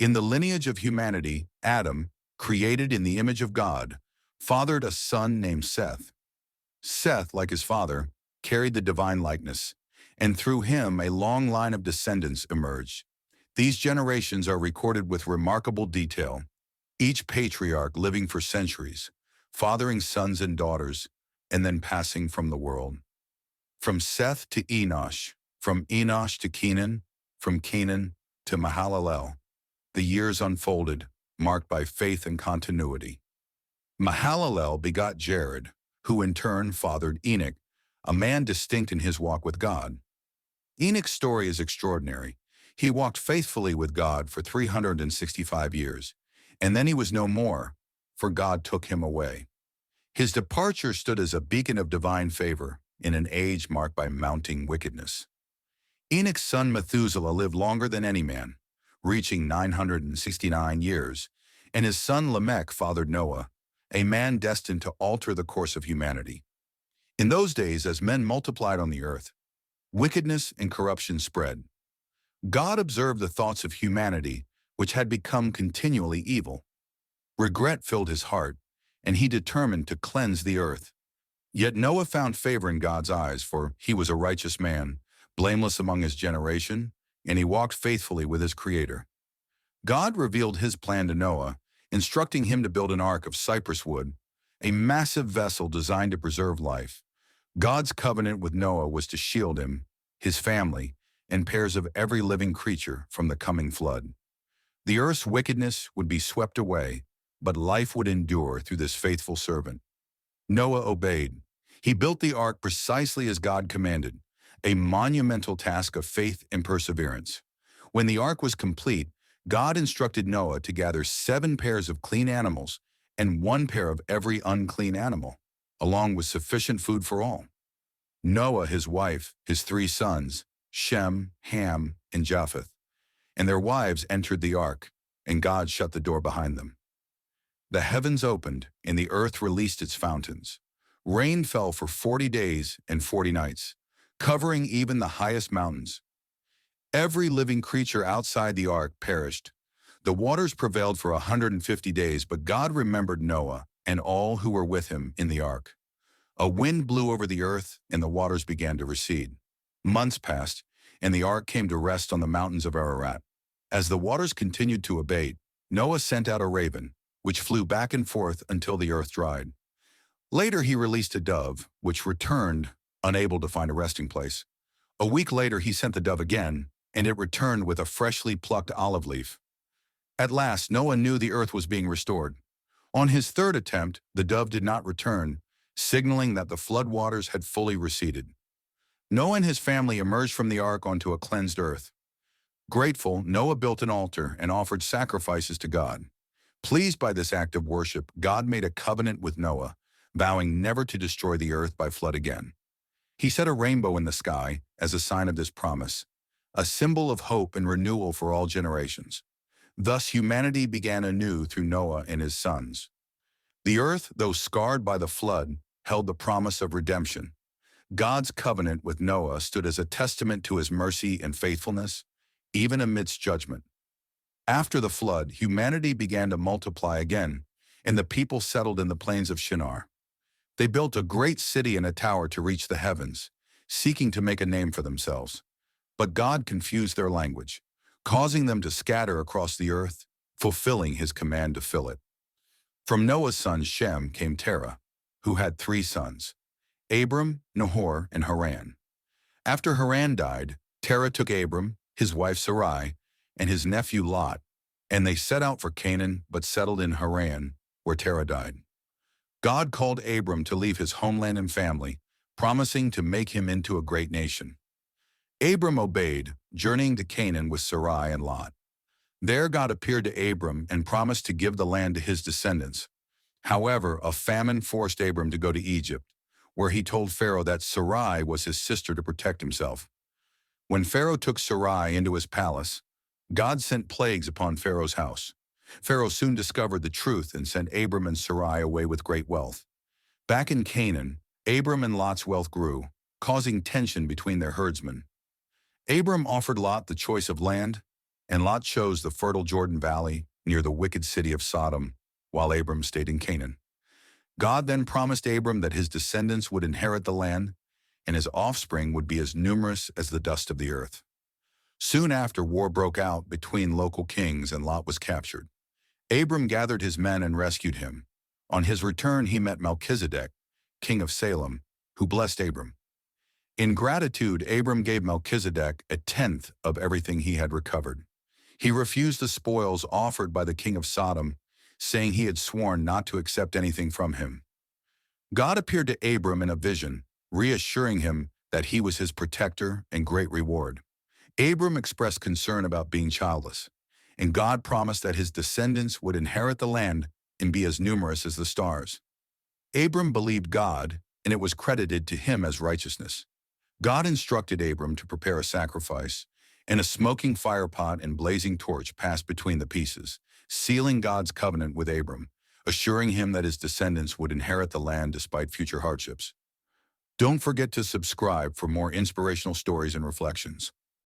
In the lineage of humanity, Adam, created in the image of God, fathered a son named Seth. Seth, like his father, carried the divine likeness, and through him a long line of descendants emerged. These generations are recorded with remarkable detail, each patriarch living for centuries, fathering sons and daughters, and then passing from the world. From Seth to Enosh, from Enosh to Kenan, from Kenan to Mahalalel, the years unfolded, marked by faith and continuity. Mahalalel begot Jared, who in turn fathered Enoch, a man distinct in his walk with God. Enoch's story is extraordinary. He walked faithfully with God for 365 years, and then he was no more, for God took him away. His departure stood as a beacon of divine favor in an age marked by mounting wickedness. Enoch's son Methuselah lived longer than any man, reaching 969 years, and his son Lamech fathered Noah, a man destined to alter the course of humanity. In those days, as men multiplied on the earth, wickedness and corruption spread. God observed the thoughts of humanity, which had become continually evil. Regret filled his heart, and he determined to cleanse the earth. Yet Noah found favor in God's eyes, for he was a righteous man, blameless among his generation, and he walked faithfully with his Creator. God revealed his plan to Noah, instructing him to build an ark of cypress wood, a massive vessel designed to preserve life. God's covenant with Noah was to shield him, his family, and pairs of every living creature from the coming flood. The earth's wickedness would be swept away, but life would endure through this faithful servant. Noah obeyed. He built the ark precisely as God commanded, a monumental task of faith and perseverance. When the ark was complete, God instructed Noah to gather 7 pairs of clean animals and 1 pair of every unclean animal, along with sufficient food for all. Noah, his wife, his 3 sons, Shem, Ham, and Japheth, and their wives entered the ark, and God shut the door behind them. The heavens opened, and the earth released its fountains. Rain fell for 40 days and 40 nights, covering even the highest mountains. Every living creature outside the ark perished. The waters prevailed for 150 days, but God remembered Noah and all who were with him in the ark. A wind blew over the earth, and the waters began to recede. Months passed, and the ark came to rest on the mountains of Ararat. As the waters continued to abate, Noah sent out a raven, which flew back and forth until the earth dried. Later he released a dove, which returned, unable to find a resting place. A week later he sent the dove again, and it returned with a freshly plucked olive leaf. At last Noah knew the earth was being restored. On his 3rd attempt, the dove did not return, signaling that the flood waters had fully receded. Noah and his family emerged from the ark onto a cleansed earth. Grateful, Noah built an altar and offered sacrifices to God. Pleased by this act of worship, God made a covenant with Noah, vowing never to destroy the earth by flood again. He set a rainbow in the sky as a sign of this promise, a symbol of hope and renewal for all generations. Thus humanity began anew through Noah and his sons. The earth, though scarred by the flood, held the promise of redemption. God's covenant with Noah stood as a testament to his mercy and faithfulness, even amidst judgment. After the flood, humanity began to multiply again, and the people settled in the plains of Shinar. They built a great city and a tower to reach the heavens, seeking to make a name for themselves. But God confused their language, causing them to scatter across the earth, fulfilling his command to fill it. From Noah's son Shem came Terah, who had 3 sons, Abram, Nahor, and Haran. After Haran died, Terah took Abram, his wife Sarai, and his nephew Lot, and they set out for Canaan but settled in Haran, where Terah died. God called Abram to leave his homeland and family, promising to make him into a great nation. Abram obeyed, journeying to Canaan with Sarai and Lot. There God appeared to Abram and promised to give the land to his descendants. However, a famine forced Abram to go to Egypt, where he told Pharaoh that Sarai was his sister to protect himself. When Pharaoh took Sarai into his palace, God sent plagues upon Pharaoh's house. Pharaoh soon discovered the truth and sent Abram and Sarai away with great wealth. Back in Canaan, Abram and Lot's wealth grew, causing tension between their herdsmen. Abram offered Lot the choice of land, and Lot chose the fertile Jordan Valley near the wicked city of Sodom, while Abram stayed in Canaan. God then promised Abram that his descendants would inherit the land, and his offspring would be as numerous as the dust of the earth. Soon after, war broke out between local kings and Lot was captured. Abram gathered his men and rescued him. On his return, he met Melchizedek, king of Salem, who blessed Abram. In gratitude, Abram gave Melchizedek a tenth of everything he had recovered. He refused the spoils offered by the king of Sodom, saying he had sworn not to accept anything from him. God appeared to Abram in a vision, reassuring him that he was his protector and great reward. Abram expressed concern about being childless, and God promised that his descendants would inherit the land and be as numerous as the stars. Abram believed God, and it was credited to him as righteousness. God instructed Abram to prepare a sacrifice, and a smoking firepot and blazing torch passed between the pieces, sealing God's covenant with Abram, assuring him that his descendants would inherit the land despite future hardships. Don't forget to subscribe for more inspirational stories and reflections.